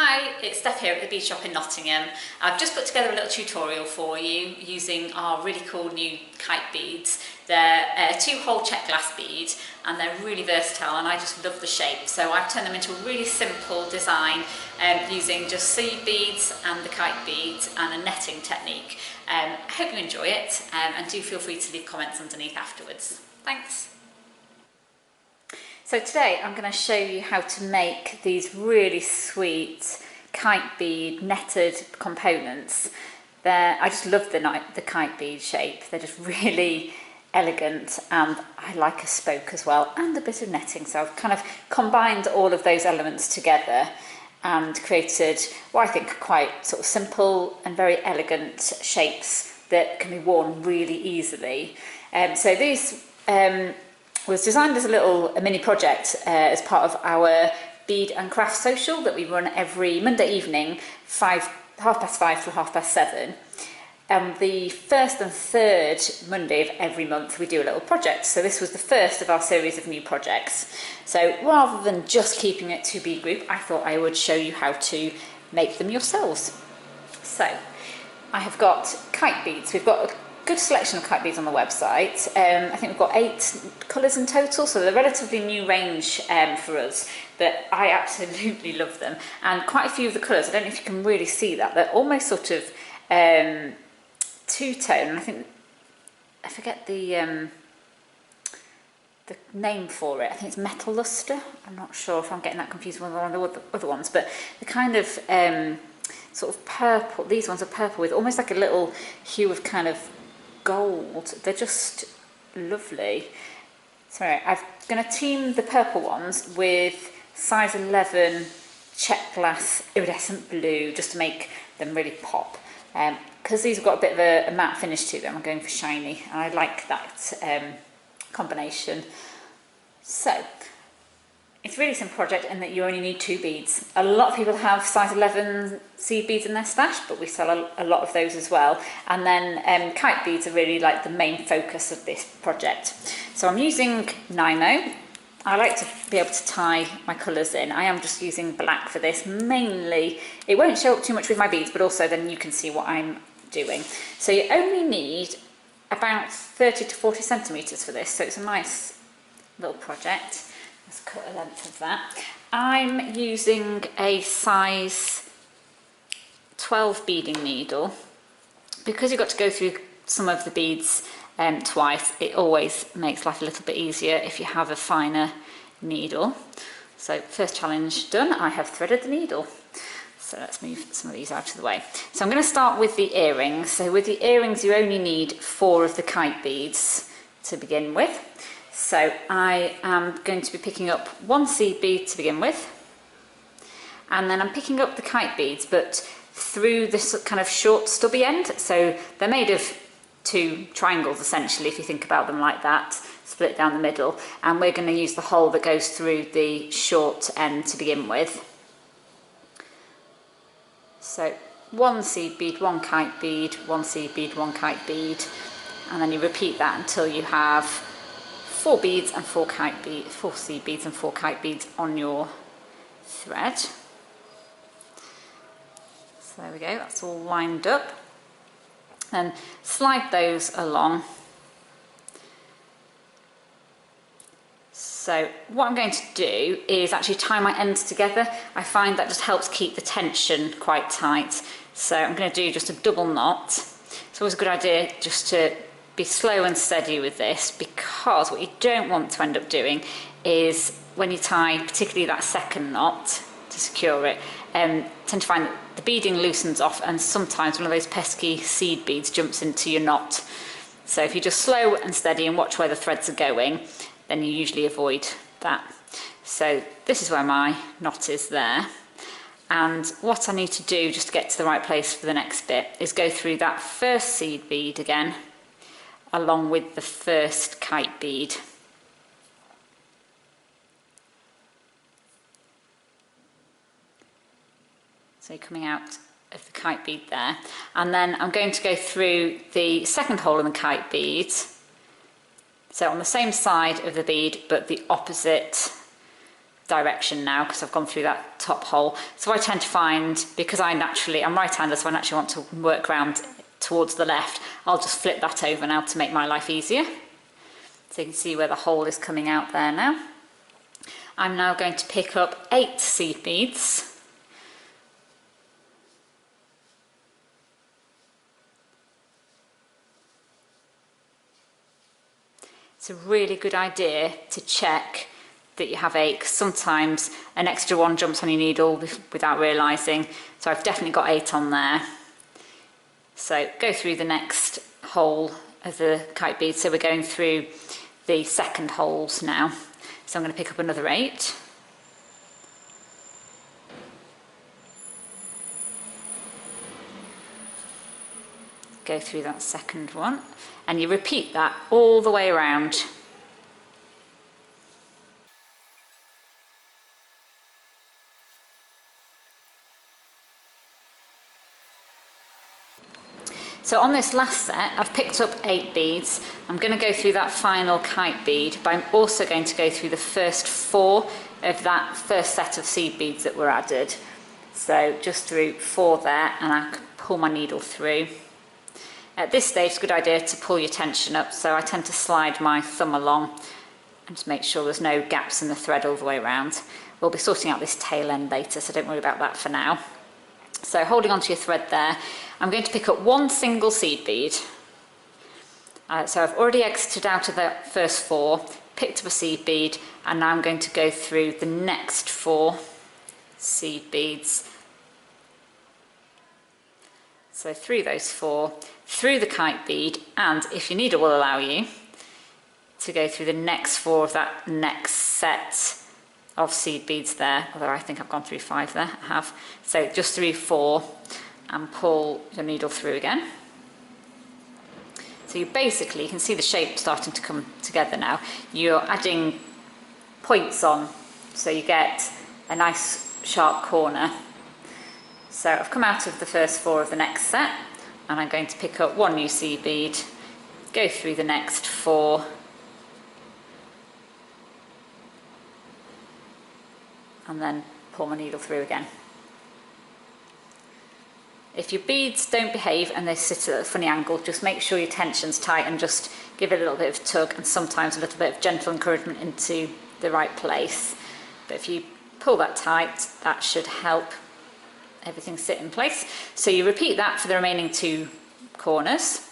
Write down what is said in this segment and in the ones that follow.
Hi, it's Steph here at the Bead Shop in Nottingham. I've just put together a little tutorial for you using our really cool new kite beads. They're a 2-hole Czech glass bead and they're really versatile and I just love the shape. So I've turned them into a really simple design using just seed beads and the kite beads and a netting technique. I hope you enjoy it and do feel free to leave comments underneath afterwards. Thanks. So today I'm going to show you how to make these really sweet kite bead netted components. I just love the kite bead shape. They're just really elegant and I like a spoke as well and a bit of netting. So I've kind of combined all of those elements together and created what I think are quite sort of simple and very elegant shapes that can be worn really easily. So these was designed as a mini project as part of our Bead and Craft social that we run every Monday evening, 5:30 to 7:30. And the first and third Monday of every month we do a little project. So this was the first of our series of new projects. So rather than just keeping it to bead group, I thought I would show you how to make them yourselves. So I have got kite beads. We've got a good selection of kite beads on the website. I think we've got 8 colours in total, so they're a relatively new range for us, but I absolutely love them. And quite a few of the colours, I don't know if you can really see that, they're almost sort of two-tone. I forget the name for it. I think it's metal luster. I'm not sure if I'm getting that confused with one of the other ones, but the kind of sort of purple, these ones are purple with almost like a little hue of kind of gold. They're just lovely. So I'm going to team the purple ones with size 11 Czech glass iridescent blue just to make them really pop. Because these have got a bit of a matte finish to them, I'm going for shiny and I like that combination. So it's a really simple project in that you only need 2 beads. A lot of people have size 11 seed beads in their stash, but we sell a lot of those as well. And then kite beads are really like the main focus of this project. So I'm using Nino. I like to be able to tie my colours in. I am just using black for this mainly. It won't show up too much with my beads, but also then you can see what I'm doing. So you only need about 30 to 40 centimetres for this, so it's a nice little project. Let's cut a length of that. I'm using a size 12 beading needle. Because you've got to go through some of the beads twice, it always makes life a little bit easier if you have a finer needle. So first challenge done, I have threaded the needle. So let's move some of these out of the way. So I'm going to start with the earrings. So with the earrings you only need 4 of the kite beads to begin with. So I am going to be picking up 1 seed bead to begin with, and then I'm picking up the kite beads but through this kind of short stubby end. So they're made of 2 triangles essentially, if you think about them like that, split down the middle, and we're going to use the hole that goes through the short end to begin with. So 1 seed bead, 1 kite bead, 1 seed bead, 1 kite bead, and then you repeat that until you have 4 beads and 4 kite beads, 4 seed beads and 4 kite beads on your thread. So there we go, that's all lined up. And slide those along. So what I'm going to do is actually tie my ends together. I find that just helps keep the tension quite tight. So I'm going to do just a double knot. It's always a good idea just to be slow and steady with this, because what you don't want to end up doing is when you tie particularly that second knot to secure it, tend to find that the beading loosens off and sometimes one of those pesky seed beads jumps into your knot. So if you're just slow and steady and watch where the threads are going, then you usually avoid that. So this is where my knot is there, and what I need to do just to get to the right place for the next bit is go through that first seed bead again along with the first kite bead. So coming out of the kite bead there, and then I'm going to go through the second hole in the kite bead, so on the same side of the bead but the opposite direction now because I've gone through that top hole. So I tend to find, because I'm right-handed, so I naturally want to work round towards the left, I'll just flip that over now to make my life easier. So you can see where the hole is coming out there now. I'm now going to pick up 8 seed beads. It's a really good idea to check that you have 8, 'cause sometimes an extra one jumps on your needle without realising. So I've definitely got 8 on there. So go through the next hole of the kite bead. So we're going through the second holes now. So I'm going to pick up another 8. Go through that second one, and you repeat that all the way around. So on this last set, I've picked up 8 beads. I'm going to go through that final kite bead, but I'm also going to go through the first 4 of that first set of seed beads that were added. So just through 4 there, and I can pull my needle through. At this stage, it's a good idea to pull your tension up, so I tend to slide my thumb along and just make sure there's no gaps in the thread all the way around. We'll be sorting out this tail end later, so don't worry about that for now. So holding onto your thread there, I'm going to pick up 1 single seed bead. So I've already exited out of the first 4, picked up a seed bead, and now I'm going to go through the next 4 seed beads. So through those 4, through the kite bead, and if your needle will allow you, to go through the next 4 of that next set of seed beads there, although I think I've gone through 5 there, I have. So just through 4 and pull your needle through again. So you basically, you can see the shape starting to come together now. You're adding points on, so you get a nice sharp corner. So I've come out of the first 4 of the next set, and I'm going to pick up 1 new seed bead, go through the next 4, and then pull my needle through again. If your beads don't behave and they sit at a funny angle, just make sure your tension's tight and just give it a little bit of tug and sometimes a little bit of gentle encouragement into the right place. But if you pull that tight, that should help everything sit in place. So you repeat that for the remaining 2 corners.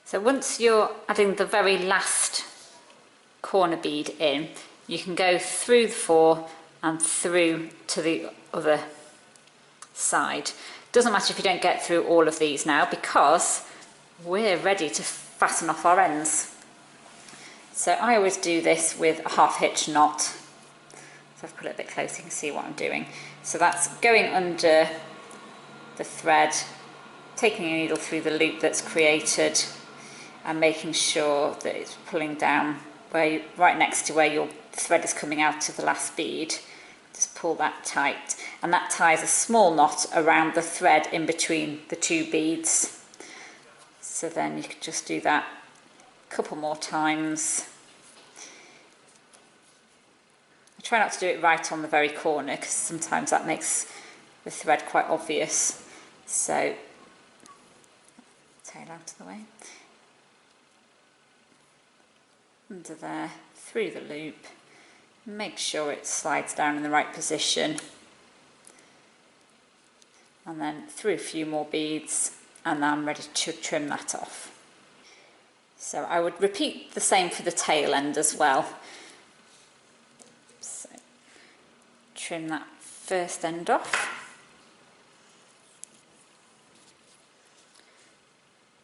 So once you're adding the very last corner bead in, you can go through the 4 and through to the other side. Doesn't matter if you don't get through all of these now, because we're ready to fasten off our ends. So I always do this with a half hitch knot. So I've put it a bit closer, you can see what I'm doing. So that's going under the thread, taking your needle through the loop that's created, and making sure that it's pulling down right next to where your thread is coming out of the last bead. Just pull that tight, and that ties a small knot around the thread in between the 2 beads. So then you can just do that a couple more times. I try not to do it right on the very corner, because sometimes that makes the thread quite obvious. So tail out of the way. Under there, through the loop, make sure it slides down in the right position, and then through a few more beads, and now I'm ready to trim that off. So I would repeat the same for the tail end as well. So trim that first end off.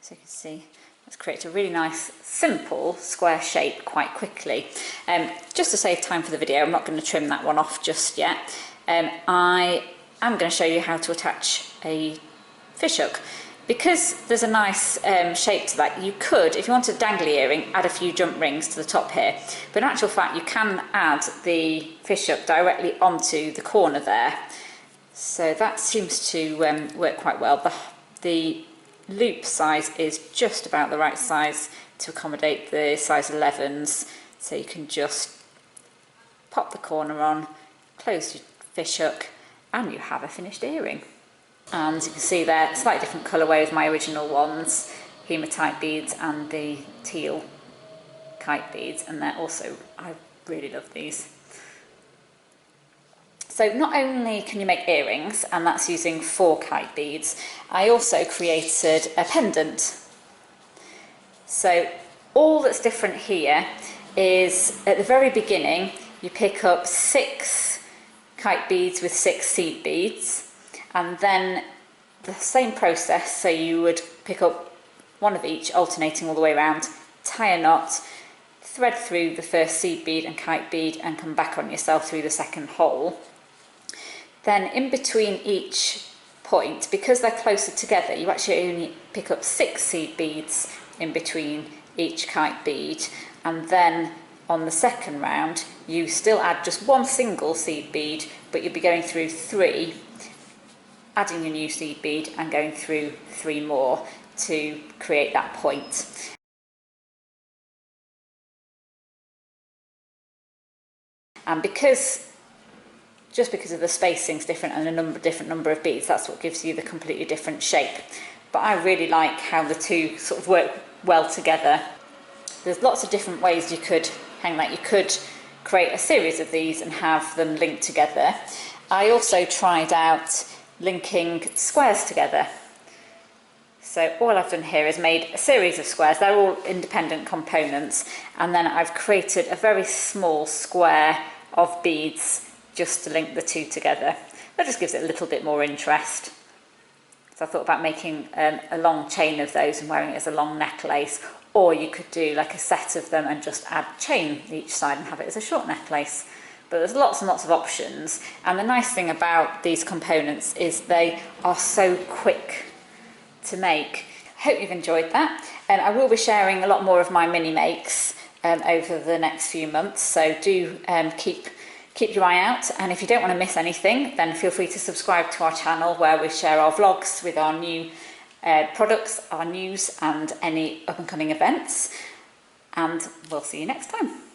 So you can see, let's create a really nice, simple square shape quite quickly. Just to save time for the video, I'm not going to trim that one off just yet. I am going to show you how to attach a fishhook. Because there's a nice shape to that, you could, if you want a dangly earring, add a few jump rings to the top here. But in actual fact, you can add the fishhook directly onto the corner there. So that seems to work quite well. The the loop size is just about the right size to accommodate the size 11s, so you can just pop the corner on, close your fish hook, and you have a finished earring. And you can see there, slightly different colourway with my original ones, hematite beads and the teal kite beads, and they're also, I really love these. So not only can you make earrings, and that's using 4 kite beads, I also created a pendant. So all that's different here is at the very beginning you pick up 6 kite beads with 6 seed beads, and then the same process, so you would pick up one of each, alternating all the way around, tie a knot, thread through the first seed bead and kite bead, and come back on yourself through the second hole. Then in between each point, because they're closer together, you actually only pick up 6 seed beads in between each kite bead, and then on the second round you still add just 1 single seed bead, but you'll be going through 3, adding a new seed bead and going through 3 more to create that point. And just because of the spacing's different and a different number of beads, that's what gives you the completely different shape. But I really like how the two sort of work well together. There's lots of different ways you could hang that. You could create a series of these and have them linked together. I also tried out linking squares together. So all I've done here is made a series of squares. They're all independent components, and then I've created a very small square of beads just to link the two together. That just gives it a little bit more interest. So I thought about making a long chain of those and wearing it as a long necklace, or you could do like a set of them and just add chain each side and have it as a short necklace. But there's lots and lots of options, and the nice thing about these components is they are so quick to make. I hope you've enjoyed that, and I will be sharing a lot more of my mini makes over the next few months, so do keep your eye out. And if you don't want to miss anything, then feel free to subscribe to our channel, where we share our vlogs with our new products, our news, and any up and coming events. And we'll see you next time.